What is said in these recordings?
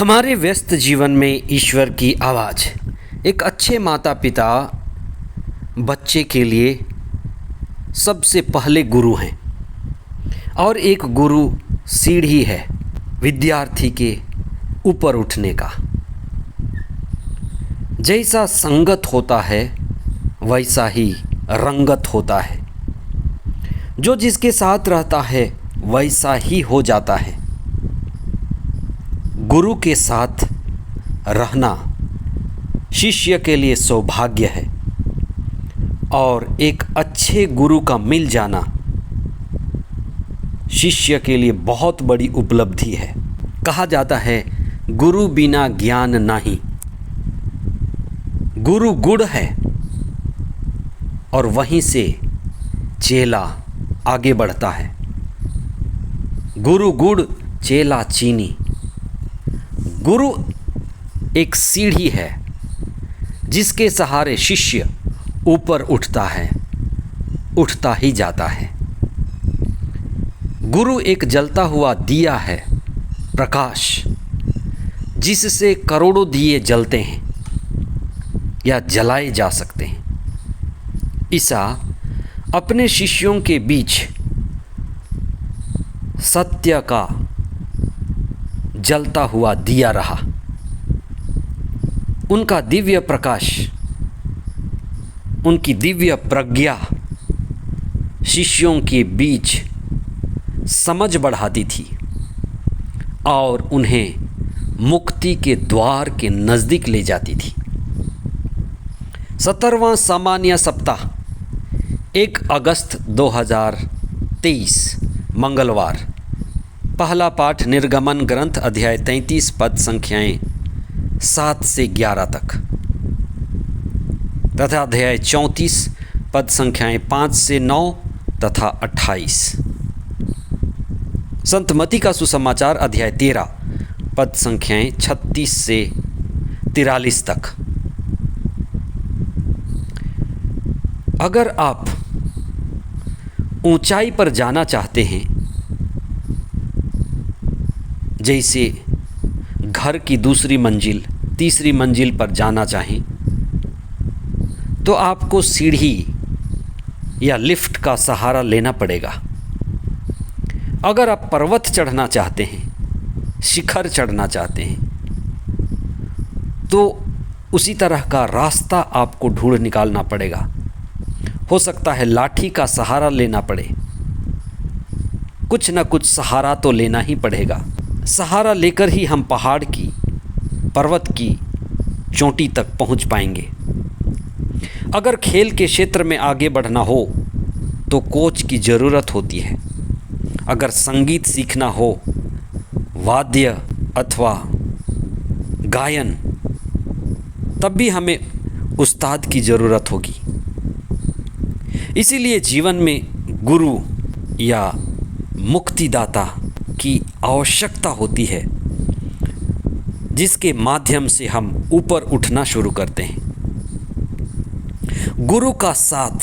हमारे व्यस्त जीवन में ईश्वर की आवाज़। एक अच्छे माता पिता बच्चे के लिए सबसे पहले गुरु हैं और एक गुरु सीढ़ी है विद्यार्थी के ऊपर उठने का। जैसा संगत होता है वैसा ही रंगत होता है। जो जिसके साथ रहता है वैसा ही हो जाता है। गुरु के साथ रहना शिष्य के लिए सौभाग्य है और एक अच्छे गुरु का मिल जाना शिष्य के लिए बहुत बड़ी उपलब्धि है। कहा जाता है गुरु बिना ज्ञान नहीं। गुरु गुड़ है और वहीं से चेला आगे बढ़ता है। गुरु गुड़ चेला चीनी। गुरु एक सीढ़ी है जिसके सहारे शिष्य ऊपर उठता ही जाता है। गुरु एक जलता हुआ दिया है, प्रकाश, जिससे करोड़ों दिए जलते हैं या जलाए जा सकते हैं। ईसा अपने शिष्यों के बीच सत्य का जलता हुआ दिया रहा। उनका दिव्य प्रकाश, उनकी दिव्य प्रज्ञा शिष्यों के बीच समझ बढ़ाती थी और उन्हें मुक्ति के द्वार के नज़दीक ले जाती थी। 17वां सामान्य सप्ताह 1 अगस्त 2023 मंगलवार। पहला पाठ निर्गमन ग्रंथ अध्याय 33 पद संख्याएं 7 से 11 तक तथा अध्याय 34 पद संख्याएं 5 से 9 तथा 28। संत मती का सुसमाचार अध्याय 13 पद संख्याएं 36 से 43 तक। अगर आप ऊंचाई पर जाना चाहते हैं, जैसे घर की दूसरी मंजिल, तीसरी मंजिल पर जाना चाहें, तो आपको सीढ़ी या लिफ्ट का सहारा लेना पड़ेगा। अगर आप पर्वत चढ़ना चाहते हैं, शिखर चढ़ना चाहते हैं, तो उसी तरह का रास्ता आपको ढूंढ निकालना पड़ेगा। हो सकता है लाठी का सहारा लेना पड़े। कुछ न कुछ सहारा तो लेना ही पड़ेगा। सहारा लेकर ही हम पहाड़ की, पर्वत की चोटी तक पहुंच पाएंगे। अगर खेल के क्षेत्र में आगे बढ़ना हो तो कोच की ज़रूरत होती है। अगर संगीत सीखना हो, वाद्य अथवा गायन, तब भी हमें उस्ताद की ज़रूरत होगी। इसीलिए जीवन में गुरु या मुक्तिदाता की आवश्यकता होती है, जिसके माध्यम से हम ऊपर उठना शुरू करते हैं। गुरु का साथ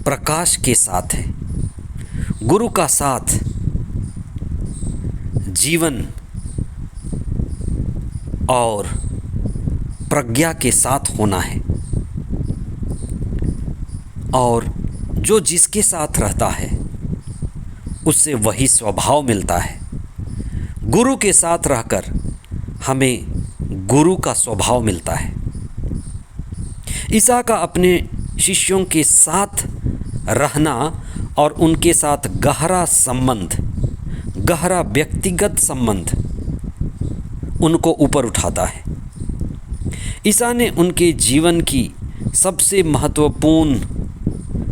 प्रकाश के साथ है। गुरु का साथ जीवन और प्रज्ञा के साथ होना है। और जो जिसके साथ रहता है उससे वही स्वभाव मिलता है। गुरु के साथ रहकर हमें गुरु का स्वभाव मिलता है। ईसा का अपने शिष्यों के साथ रहना और उनके साथ गहरा संबंध, गहरा व्यक्तिगत संबंध उनको ऊपर उठाता है। ईसा ने उनके जीवन की सबसे महत्वपूर्ण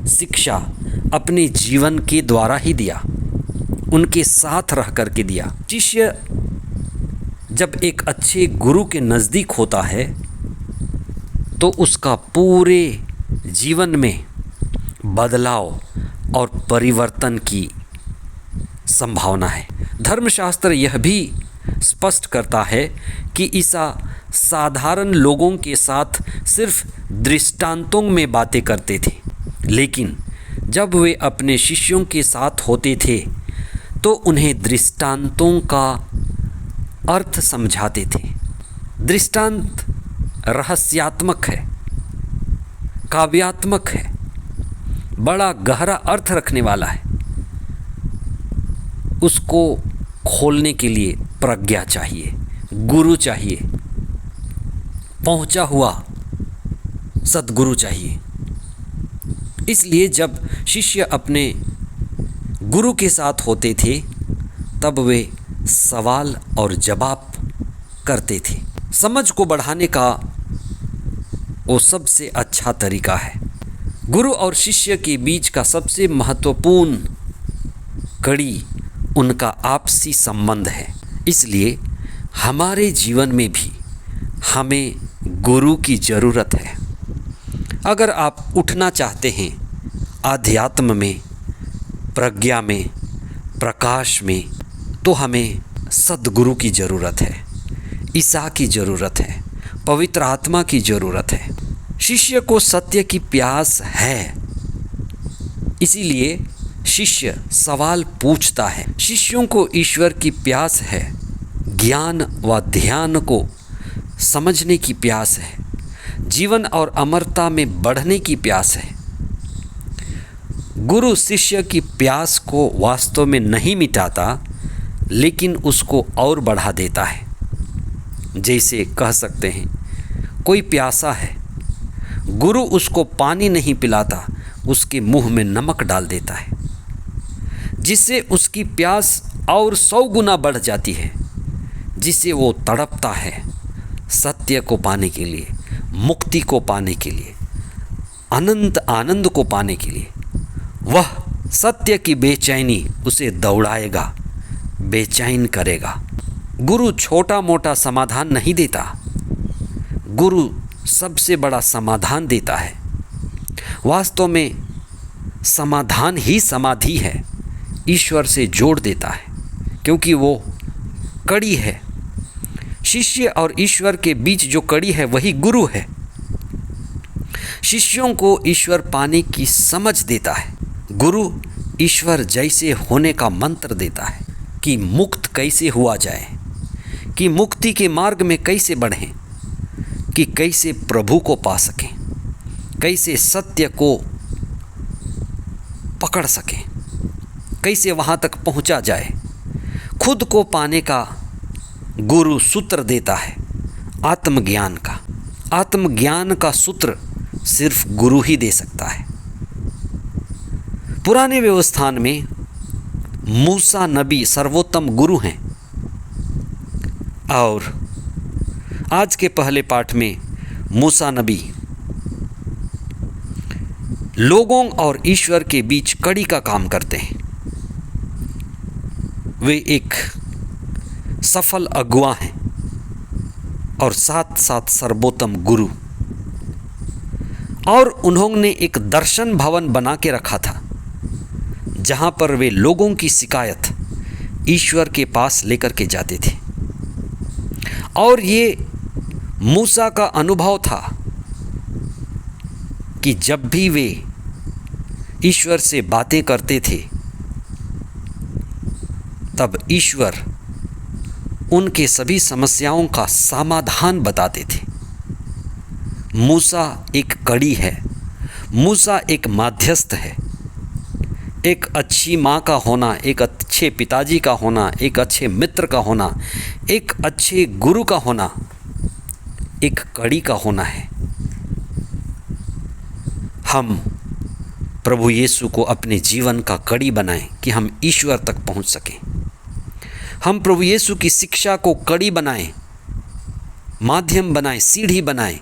शिक्षा अपने जीवन के द्वारा ही दिया, उनके साथ रह कर के दिया। शिष्य जब एक अच्छे गुरु के नज़दीक होता है तो उसका पूरे जीवन में बदलाव और परिवर्तन की संभावना है। धर्मशास्त्र यह भी स्पष्ट करता है कि ईसा साधारण लोगों के साथ सिर्फ दृष्टांतों में बातें करते थे, लेकिन जब वे अपने शिष्यों के साथ होते थे तो उन्हें दृष्टांतों का अर्थ समझाते थे। दृष्टांत रहस्यात्मक है, काव्यात्मक है, बड़ा गहरा अर्थ रखने वाला है। उसको खोलने के लिए प्रज्ञा चाहिए, गुरु चाहिए, पहुंचा हुआ सद्गुरु चाहिए। इसलिए जब शिष्य अपने गुरु के साथ होते थे तब वे सवाल और जवाब करते थे। समझ को बढ़ाने का वो सबसे अच्छा तरीका है। गुरु और शिष्य के बीच का सबसे महत्वपूर्ण कड़ी उनका आपसी संबंध है। इसलिए हमारे जीवन में भी हमें गुरु की ज़रूरत है। अगर आप उठना चाहते हैं आध्यात्म में, प्रज्ञा में, प्रकाश में, तो हमें सद्गुरु की ज़रूरत है, ईसा की ज़रूरत है, पवित्र आत्मा की ज़रूरत है। शिष्य को सत्य की प्यास है, इसीलिए शिष्य सवाल पूछता है। शिष्यों को ईश्वर की प्यास है, ज्ञान व ध्यान को समझने की प्यास है, जीवन और अमरता में बढ़ने की प्यास है। गुरु शिष्य की प्यास को वास्तव में नहीं मिटाता, लेकिन उसको और बढ़ा देता है। जैसे कह सकते हैं कोई प्यासा है, गुरु उसको पानी नहीं पिलाता, उसके मुंह में नमक डाल देता है, जिससे उसकी प्यास और 100 गुना बढ़ जाती है, जिससे वो तड़पता है सत्य को पाने के लिए, मुक्ति को पाने के लिए, अनंत आनंद को पाने के लिए। वह सत्य की बेचैनी उसे दौड़ाएगा, बेचैन करेगा। गुरु छोटा मोटा समाधान नहीं देता, गुरु सबसे बड़ा समाधान देता है। वास्तव में समाधान ही समाधि है, ईश्वर से जोड़ देता है, क्योंकि वो कड़ी है। शिष्य और ईश्वर के बीच जो कड़ी है वही गुरु है। शिष्यों को ईश्वर पाने की समझ देता है, गुरु ईश्वर जैसे होने का मंत्र देता है कि मुक्त कैसे हुआ जाए, कि मुक्ति के मार्ग में कैसे बढ़ें, कि कैसे प्रभु को पा सकें, कैसे सत्य को पकड़ सकें, कैसे वहाँ तक पहुँचा जाए। खुद को पाने का गुरु सूत्र देता है आत्मज्ञान का। आत्मज्ञान का सूत्र सिर्फ गुरु ही दे सकता है। पुराने व्यवस्थान में मूसा नबी सर्वोत्तम गुरु हैं, और आज के पहले पाठ में मूसा नबी लोगों और ईश्वर के बीच कड़ी का काम करते हैं। वे एक सफल अगुआ हैं और साथ साथ सर्वोत्तम गुरु। और उन्होंने एक दर्शन भवन बना के रखा था, जहाँ पर वे लोगों की शिकायत ईश्वर के पास लेकर के जाते थे। और ये मूसा का अनुभव था कि जब भी वे ईश्वर से बातें करते थे तब ईश्वर उनके सभी समस्याओं का समाधान बताते थे। मूसा एक कड़ी है, मूसा एक माध्यस्थ है। एक अच्छी माँ का होना, एक अच्छे पिताजी का होना, एक अच्छे मित्र का होना, एक अच्छे गुरु का होना, एक कड़ी का होना है। हम प्रभु यीशु को अपने जीवन का कड़ी बनाएं कि हम ईश्वर तक पहुंच सकें। हम प्रभु यीशु की शिक्षा को कड़ी बनाएं, माध्यम बनाएं, सीढ़ी बनाएं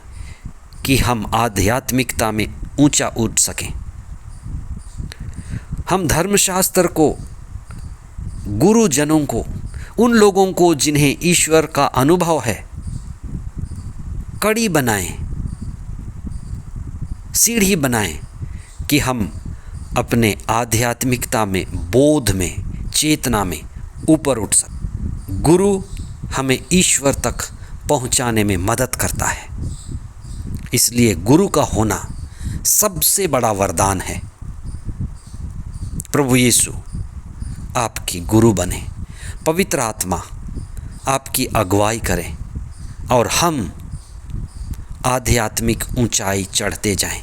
कि हम आध्यात्मिकता में ऊंचा उठ सकें। हम धर्मशास्त्र को, गुरुजनों को, उन लोगों को जिन्हें ईश्वर का अनुभव है, कड़ी बनाएं, सीढ़ी बनाएं कि हम अपने आध्यात्मिकता में, बोध में, चेतना में ऊपर उठ सकें। गुरु हमें ईश्वर तक पहुंचाने में मदद करता है। इसलिए गुरु का होना सबसे बड़ा वरदान है। प्रभु यीशु आपकी गुरु बने, पवित्र आत्मा आपकी अगुवाई करें और हम आध्यात्मिक ऊंचाई चढ़ते जाएं।